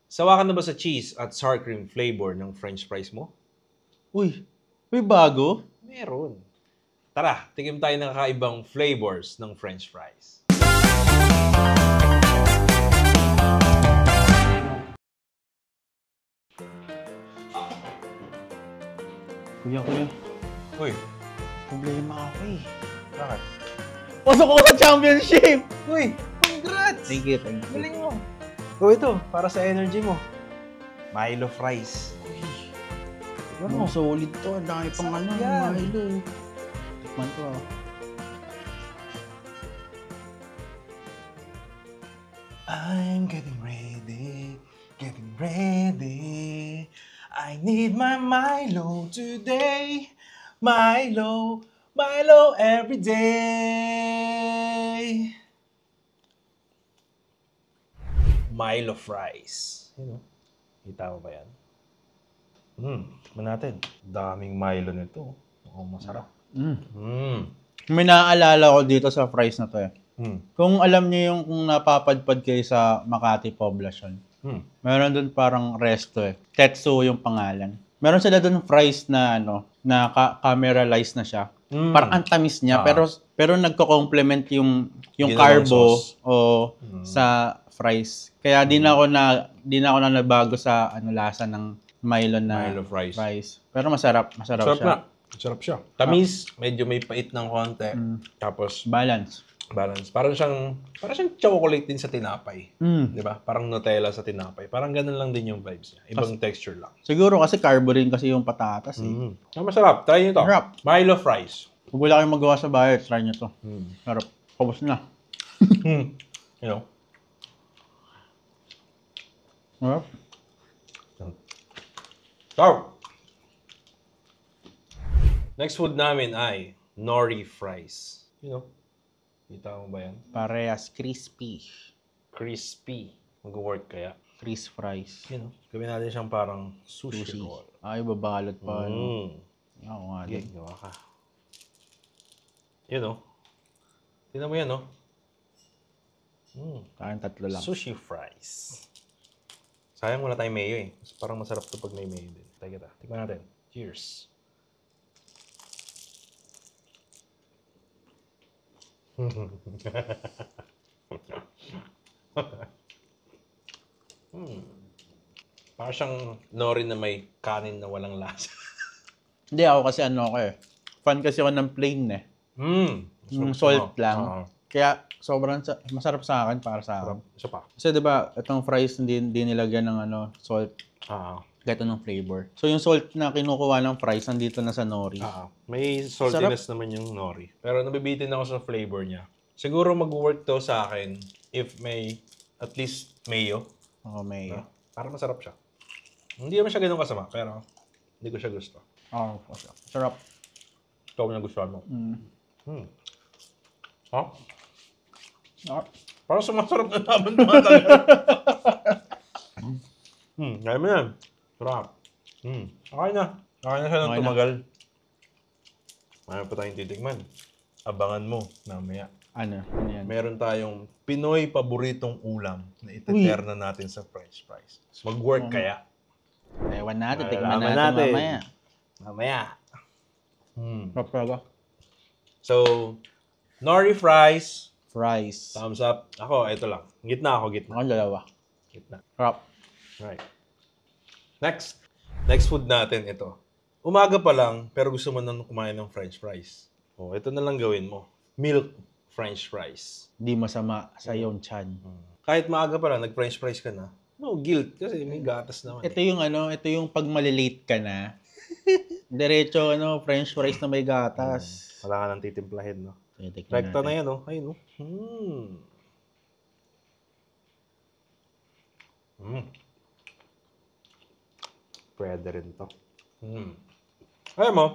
Sawa ka na ba sa cheese at sour cream flavor ng french fries mo? Uy, may bago? Meron. Tara, tikim tayo ng kakaibang flavors ng french fries. Kuya. Uy, Problema ako eh. bakit? Pasok ako sa championship! Uy, congrats! Thank you. Galing mo. O ito, para sa energy mo. Milo fries. Ano? Solid to. Ang dami pang Sarap yan. Milo. Tikman ko ah. I'm getting ready. I need my Milo today. Milo every day. Milo fries. You know, kita mo ba yan? Tikman natin. Daming Milo nito. Oh, masarap. May naaalala ko dito sa fries na to eh. Mm. Kung alam niyo yung kung napapadpad kayo sa Makati Poblacion, meron doon parang resto eh. Tetsu yung pangalan. Meron sila doon fries na na cameralized na siya. Parang ang tamis niya pero nagko-complement yung Ginawang carbo sauce. sa fries. Kaya di na ako na nabago sa lasa ng Milo na Milo fries. Pero masarap Sarap siya. na. Sarap siya. Tamis, medyo may pait ng konti. Tapos Balance. balance. Parang siyang chocolate din sa tinapay. 'Di ba? Parang Nutella sa tinapay. Parang ganun lang din yung vibes niya. Ibang texture lang. Siguro kasi carbo rin kasi yung patatas eh. Masarap. Try niyo to. Sarap. Milo fries. Kung wala kayong magawa sa bahay, try nyo to. Sarap. Pabos na. You know. Sarap. Sarap. Next food namin ay nori fries. You know. Kita mo ba yan? Parehas crispy. Crispy. Mag-work kaya. Crisp fries. You know. Gawin natin siyang parang sushi roll. Ay, babalot pa. Ako nga Okay, din. gawa ka. You know. Tingnan mo yan, no? Kain tatlo lang. Sushi fries. Sayang wala tayong mayo eh. Parang masarap to pag may mayo din. Teka. Tikman natin. Cheers. Parang siyang nori na may kanin na walang lasa. Hindi, ako kasi fan kasi ako ng plain eh. Yung salt lang. Kaya sobrang masarap sa akin para sa akin. Isa pa. Kasi diba, itong fries hindi nilagyan ng salt. Gato ng flavor. So yung salt na kinukuha ng fries nandito na sa nori. May saltiness naman yung nori. Pero nabibitin ako sa flavor niya. Siguro mag-work to sa akin if may at least mayo. Oo, mayo. Para masarap siya. Hindi naman siya ganun kasama, pero hindi ko siya gusto. Sarap. Ikaw na gusto mo. Parang sumasarap na naman tumatagal. Kaya mo yan. Sarap. Okay na. Okay na siya ng tumagal. Mayroon pa tayong titikman. Abangan mo mamaya. Ano yan? Meron tayong Pinoy paboritong ulam na iteterna natin sa french fries. Mag-work kaya? Ewan natin. Tikman natin mamaya. Mamaya. Sarap. So, nori fries. Fries. Thumbs up. Ako, ito lang. Gitna. Ako dalawa. Gitna. Sarap. Right. Next food natin ito. Umaga pa lang, pero gusto mo nang kumain ng french fries. Ito na lang gawin mo. Milk french fries. Di masama sa iyong chan. Kahit maaga pa lang, nag-french fries ka na, no guilt kasi may gatas naman. Ito yung pag malilate ka na. Diretso french fries na may gatas. Wala ka nang titimplahin, no? Titikman Rekta na natin. yan, no? Ayun, no? Pwede rin to. Alam mo,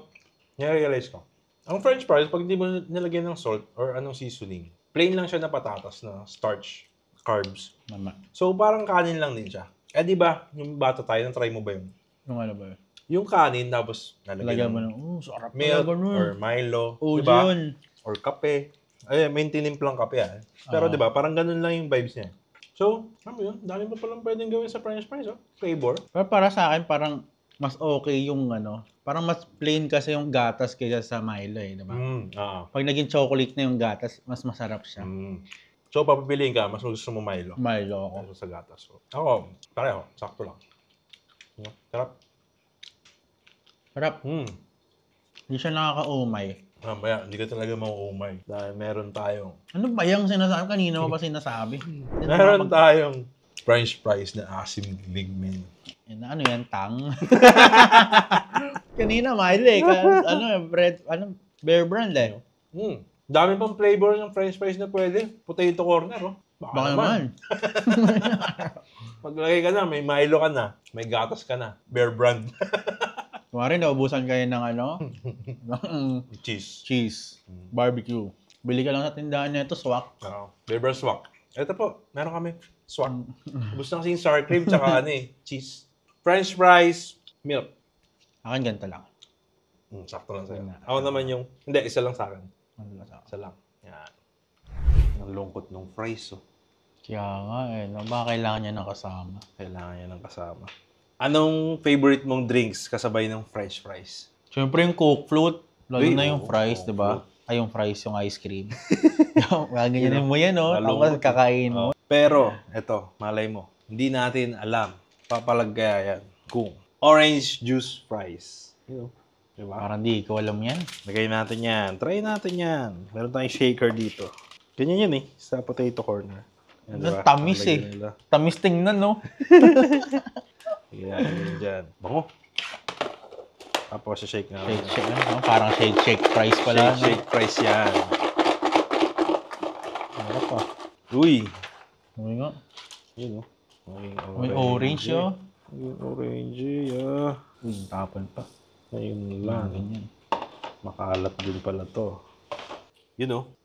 nare-realize ko. Ang french fries, pag hindi mo nilagyan ng salt or anong seasoning, plain lang siya na patatas na starch, carbs. Mama. So, parang kanin lang din siya. Eh, di ba, yung bata tayo, try mo ba yun? Yung ano ba? Yung kanin, tapos Lagyan nalagyan mo ng sarap milk talaga nun. or Milo, Oo, di ba? yun. Or kape. Ay, may tinimplang kape ah. Pero di ba, parang ganun lang yung vibes niya. So, alam mo yun, dami pa palang pwedeng gawin sa french fries, oh. Flavor. Pero para sa akin, parang mas okay yung parang mas plain kasi yung gatas kaysa sa Milo eh, di ba? Pag naging chocolate na yung gatas, mas masarap siya. So, papapiliin ka, mas gusto mo Milo. Milo ako. Sa gatas. So, ako, pareho, sakto lang. Sarap. Sarap. Hindi siya nakaka-umay. Mamaya, hindi ka talaga mauumay. Dahil meron tayong... Ano ba yung sinasabi? Kanina mo pa sinasabi. Meron tayong french fries na asim ligmin. Ano yan? Tang? Kanina, Milo eh. Bear Brand eh. Dami pang flavor ng french fries na pwede. Potato corner, oh. Baka naman. Maglagay ka na, may Milo ka na, may gatas ka na. Bear Brand. Kumari, naubusan kayo ng cheese. Barbecue. Bili ka lang sa tindahan nito, swak. Bear Brand swak. Ito po, meron kami swak. Ubus na kasi yung sour cream tsaka cheese. French fries, milk. Akin ganito lang. Sakto lang sa'yo. Ako naman yung, hindi, isa lang sa akin. Isa lang. Yan. Ang lungkot ng fries, oh. Kaya nga eh, baka kailangan niya ng kasama. Kailangan niya ng kasama. Anong favorite mong drinks kasabay ng french fries? Siyempre yung Coke float, lalo na yung fries, di ba? Ay, yung fries, yung ice cream. Ganyan mo yan, oh. Tapos kakain mo. Pero, eto, malay mo, hindi natin alam, papalagaya yan, kung orange juice fries. Diba? Parang di ko alam yan. Lagay natin yan. Try natin yan. Meron tayong shaker dito. Ganyan yan eh, sa potato corner. Yan, diba? Tamis eh. Tamis tingnan, no? Yan, dyan. Bango. Tapos shake na. Shake, no? Parang shake fries pala. Shake fries yan. Ano pa? Uy. Ano nga? Yun, oh. May orange, oh. Yung orange, yeah. Uy, tapon pa. Ayun lang. Ganyan. Makalat din pala to.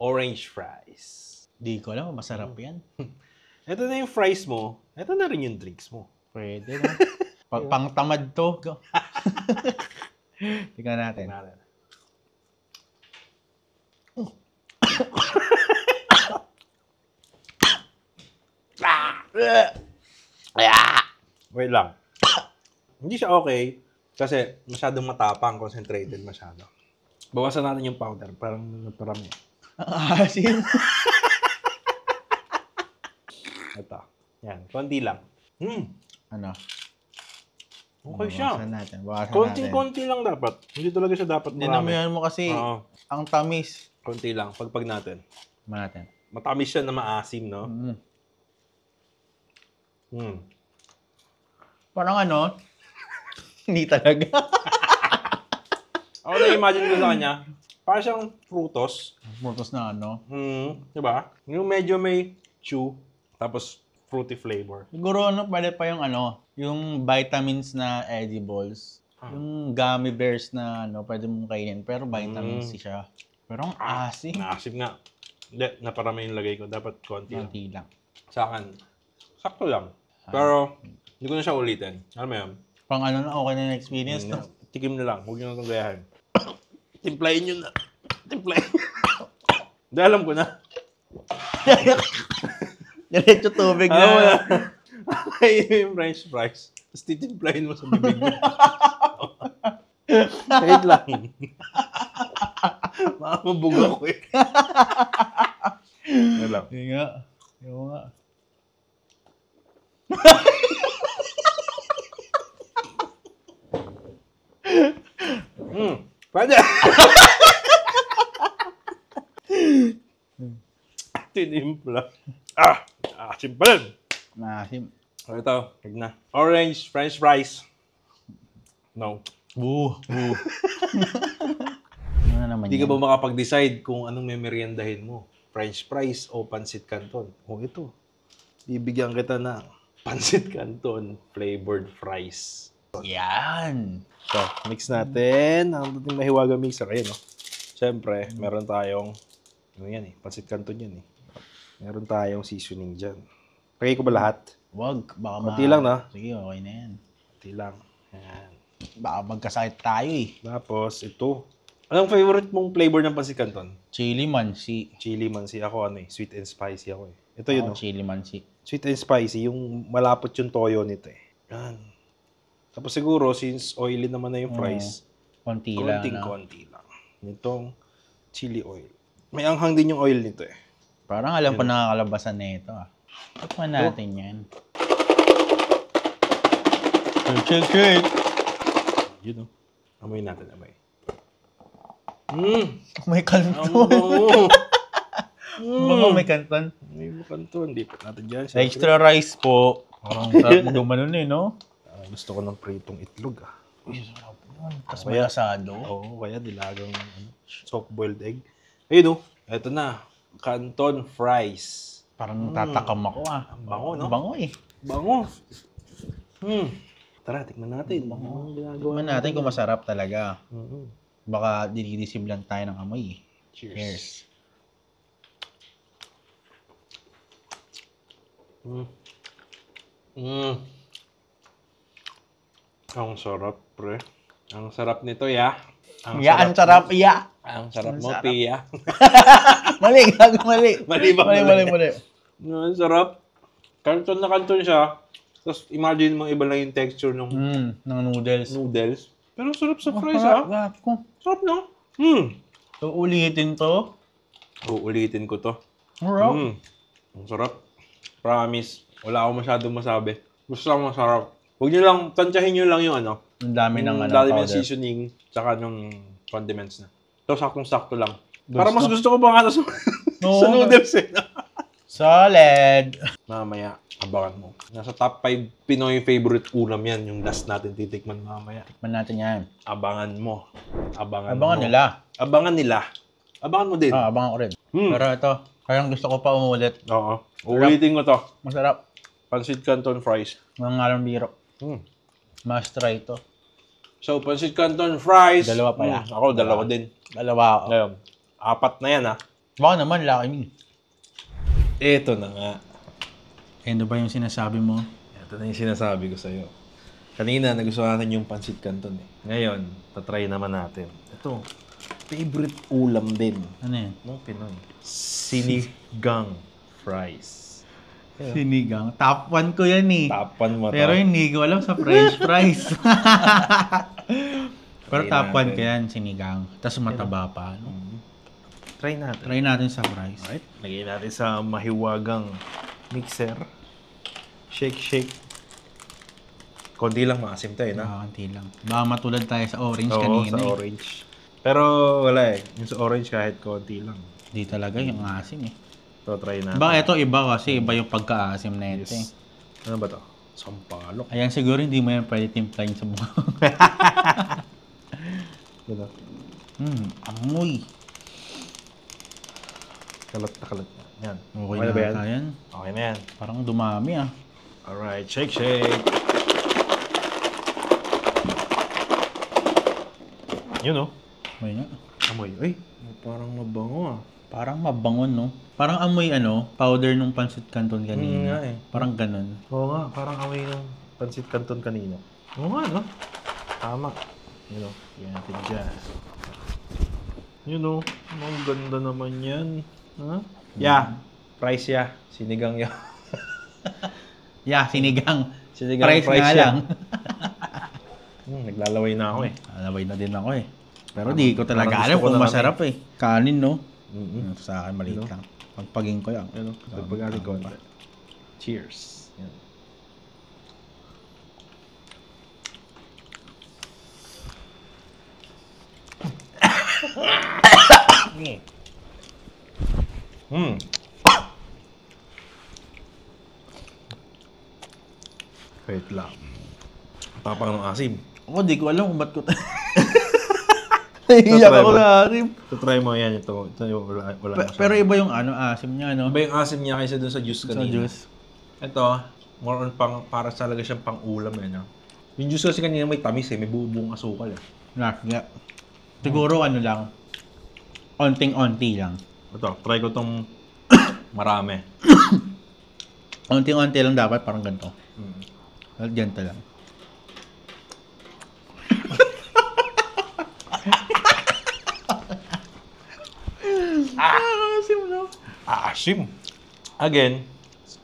Orange fries. Di ko alam, masarap yan. Ito na yung fries mo. Ito na rin yung drinks mo. Pwede na. Pang-tamad to. Tingnan natin. Wait lang. Hindi siya okay kasi masyadong matapang, concentrated masyado. Bawasan natin yung powder. Parang naparami. Asin. Ito. Yan. Konti lang. Ano? Okay siya. Bawasan natin. Konti lang dapat. Hindi talaga siya dapat marami. Dinamihan mo kasi ang tamis. Konti lang. Pagpag natin. Natin. Matamis siya na maasim, no? Parang hindi talaga. Ako na-imagine ko sa kanya, parang siyang frutos. Frutos na Diba? Yung medyo may chew, tapos fruity flavor. Siguro pwede pa yung yung vitamins na edibles. Yung gummy bears na pwede mong kainin, pero vitamins siya. Pero ang asim. Naasim nga. Hindi, naparami yung lagay ko. Dapat konti lang. Konti lang. Sa akin, sakto lang. Pero, hindi ko na siya ulitin. Alam mo yun? Pang na, okay na yung experience na. Tikim na lang. Huwag nyo na itong gayahin. Timplahin nyo na. Timplahin. Hindi, alam ko na. Diretso tubig na. Ay, yung french fries. Tapos titimplahin mo sa bibig mo. Wait lang. Makamabuga ko eh. Wait lang. Yung nga. Yung nga. Pwede. Tinimpla. Asim pa rin. Maasim. Ito, huwag na. Orange french fries. No. Ano naman Hindi ka yan? ba makapag-decide kung anong memoryendahin mo? French fries o pancit canton? O ito, bibigyan kita ng pancit canton flavored fries. Yan. So, mix natin. Ang dating mahiwaga mixer. Ayan, no? Siyempre, meron tayong, yan pancit canton yan eh. Meron tayong seasoning dyan. Lagay ko ba lahat? Wag. Baka konti lang, no? Sige, okay na yan. Konti lang. Yan. Baka magkasakit tayo eh. Tapos, ito. Anong favorite mong flavor ng pancit canton? Chili mansi. Chili mansi. Ako sweet and spicy ako eh. Ito yun, no? Chili mansi. Sweet and spicy. Yung malapot yung toyo nito eh. Yan. Tapos siguro, since oily naman na yung fries, Konti lang. konting-konti lang. Nitong chili oil. May anghang din yung oil nito eh. Parang alam ko nakakalabasan na ito ah. Tikman natin yan. Shake. Yun o. Amoy natin, amoy. May kanton. Baka may kanton. May kanton. Hindi pa natin dyan. Extra rice po. Parang sarap mo gumanon eh, no? Gusto ko ng pritong itlog ah. Uy, sarap yun. Tapos may asado. Oo, kaya dilagang soft-boiled egg. Ayun o. Eto na. Canton fries. Parang tatakam ako ah. Bango, no? Bango eh. Bango. Tara, tikman natin. Tikman natin kung masarap talaga. Baka dinidisib lang tayo ng amoy eh. Cheers. Ang sarap, pre. Ang sarap nito, ya. Ang sarap, ya. Ang sarap mo, sarap. Pia. Mali, gago mali. Mali ba? Mali. Ang sarap. Kanton na kanton siya. Tapos imagine mo iba lang yung texture ng Ng noodles. Pero sarap sa fries, ha? Sarap, no? So, ulitin to. Uulitin ko to. Alright. Ang sarap. Promise. Wala akong masyadong masabi. Basta masarap. Huwag nyo lang, tansyahin nyo lang yung ano. Ang dami ng dami ng powder. seasoning, tsaka ng condiments na. So, saktong-sakto lang. Para mas gusto ko pa nga sa, sa noodles eh. Solid. Mamaya, abangan mo. Nasa top 5 Pinoy favorite ulam yan. Yung last natin titikman mamaya. Tikman natin yan. Abangan mo. Abangan nila. Abangan nila. Abangan mo din. Abangan ko rin. Pero ito, parang gusto ko pa umulit. Oo. Uulitin ko to. Masarap. Pancit Canton fries. Mga ngarang biro. Must try ito. So, Pancit Canton fries. Dalawa pala. Ako, dalawa din. Dalawa ako. Ngayon, 4 na yan, ha? Baka naman, laki me. Ito na nga. Ano ba yung sinasabi mo? Ito na yung sinasabi ko sa'yo. Kanina, nagustuhan natin yung Pancit Canton eh. Ngayon, tatry naman natin. Ito, favorite ulam din. Ano yan? No, Pinoy. Sinigang fries. Sinigang. Top 1 ko yan eh. Tapan mo to. Pero hindi ko alam sa french fries. Pero top 1 ko yan, sinigang. Tapos mataba pa. No? Try natin. Try natin sa fries. Alright. Lagay natin sa mahiwagang mixer. Shake. Konti lang maasim tayo, na? Konti lang. Baka matulad tayo sa orange Oo, kanina. sa orange. Pero wala eh. Yung sa orange kahit konti lang. Hindi talaga yung asim eh. So, try natin. Baka ito iba kasi iba yung pagka-asim na ito eh. Ano ba to? Sampalok. Ayan, siguro hindi mo yan pwede timplahin sa mukha. Diba? Amoy. Kalat na kalat na. Yan. Okay na ba yan? yan? Okay na yan. Parang dumami ah. Alright, shake. Yun oh. May nga. Amoy. Ay, parang mabango ah. Parang mabangon, no? Parang amoy, powder nung Pancit Canton kanina. Nga eh. Parang ganun. Oo nga, parang amoy ng Pancit Canton kanina. Oo nga, no? Tama. Yun o, yan natin dyan. Yun o, ang ganda naman yan. Ha? Price ya. Sinigang ya. Sinigang. Sinigang Price nga lang. Naglalaway na ako eh. Alaway na din ako eh. Pero di ko talaga alam kung masarap eh. Kanin, no? Sa akin, maliit lang. Pagpagin ko yan. Pagpagin ko. Cheers. Yan. Wait lang. Tapang ng asim. Ako, di ko alam kung ba't ko Iyak ako na asim. Try mo yan. Ito yung wala Pero iba yung asim niya, no? Iba yung asim niya kaysa dun sa juice kanina. Sa juice. Ito, more on para talaga siyang pang-ulam eh. No? Yung juice kasi kanina may tamis eh. May buong asukal eh. Yeah. Siguro lang. Onting-onti lang. Ito, try ko tong marami. Onting-onti lang dapat, parang ganito. Ganito lang. Asim, no? Asim. Again,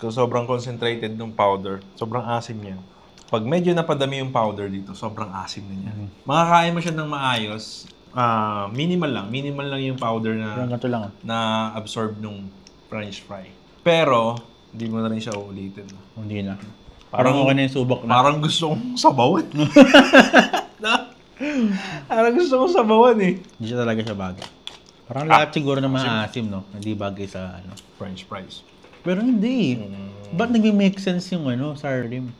Sobrang concentrated ng powder. Sobrang asim niya. Pag medyo napadami yung powder dito, sobrang asim na niya. Makakain mo siya ng maayos. Minimal lang yung powder Parang ganito lang. na absorb nung french fry. Pero, hindi mo na rin siya uulitin. Hindi na. Parang okay na yung subok na. Parang gusto kong sabawan. Parang gusto kong sabawan eh. Hindi siya talaga siya bagay. Parang lahat siguro na maasim, no? Hindi bagay sa ano. French fries. Pero hindi. Ba't nag-make sense yung sour cream?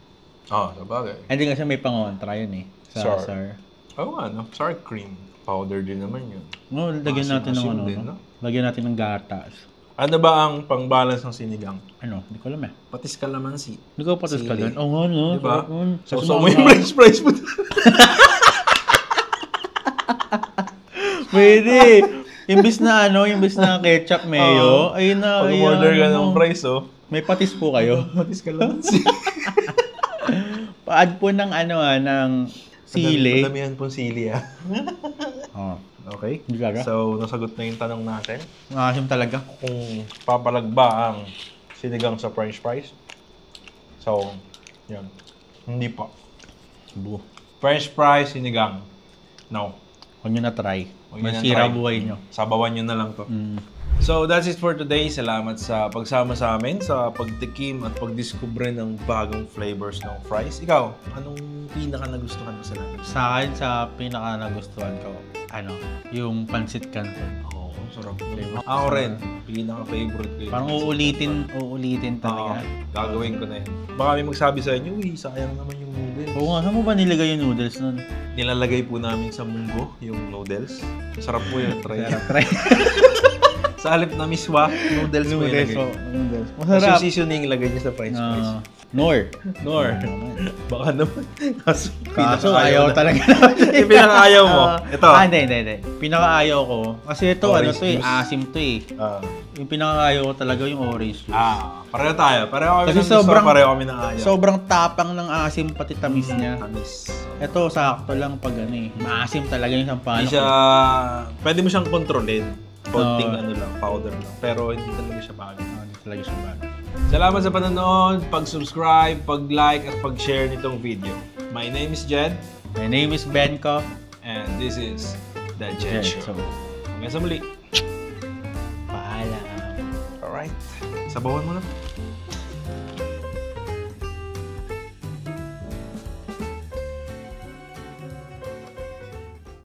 Sabagay. Hindi kasi may pangontra yun eh. Sa sour. Oo nga, no? Sour cream. Powder din naman yun. No, lagyan natin ng Asim din, no? Lagyan natin ng gatas. Ano ba ang pang-balance ng sinigang? Hindi ko alam eh. Patis kalamansi. Hindi ko patas ka Sili. doon. Oo nga, no? Diba? Sarap nun. So mo yung french fries mo. Pwede. Imbis na ketchup mayo, ayun na. Pag-order ka ng fries, May patis po kayo. patis kalamansi. Pa-add po ng ng sili. Madamihan pong sili, Okay. Hindi talaga. So, nasagot na yung tanong natin. Maasim talaga. Kung papalag ba ang sinigang sa french fries. So, yun. Hindi pa. French fries, sinigang. No. Huwag nyo na try. Huwag nyo na Masira try. buhay nyo. Sabawan nyo na lang to. So, that's it for today. Salamat sa pagsama sa amin, sa pagtikim at pagdiskubre ng bagong flavors ng fries. Ikaw, anong pinaka nagustuhan mo sa lahat? Sa akin, sa pinaka nagustuhan ko, yung pancit canton. Oo, sarap. Ako rin, pinaka-favorite ko yun. Parang uulitin talaga. Gagawin ko na yun. Baka may magsabi sa inyo, uy, sayang naman yung noodles. Oo nga, saan mo ba nilagay yung noodles nun? Nilalagay po namin sa munggo, yung noodles. Masarap po yun, try. Try. Sa halip na miswa, noodles po ilagay. Noodles. Tapos Masarap. yung seasoning, ilagay niya sa french fries. Nor. Baka naman. Kaso ayaw talaga. Yung pinaka-ayaw mo. Ito. Hindi. Pinaka-ayaw ko. Kasi ito, Orange juice. asim to eh. Yung pinaka-ayaw ko talaga yung orange juice. Pareho tayo. Pareho kami Kasi ng gusto, sobrang- pareho kami ng ayaw. Sobrang tapang ng asim pati tamis niya. Tamis. Ito, sakto lang pag maasim talaga yung sampalok. Hindi siya, pwede mo siyang kontrolin. Konting powder lang. Pero hindi talaga siya bagay. Hindi talaga siya bagay. Salamat sa panonood, pag-subscribe, pag-like, at pag-share nitong video. My name is Jed. My name is Benko. And this is The Jed Show. Hanggang sa muli. Paalam. Alright. Sabawan mo na.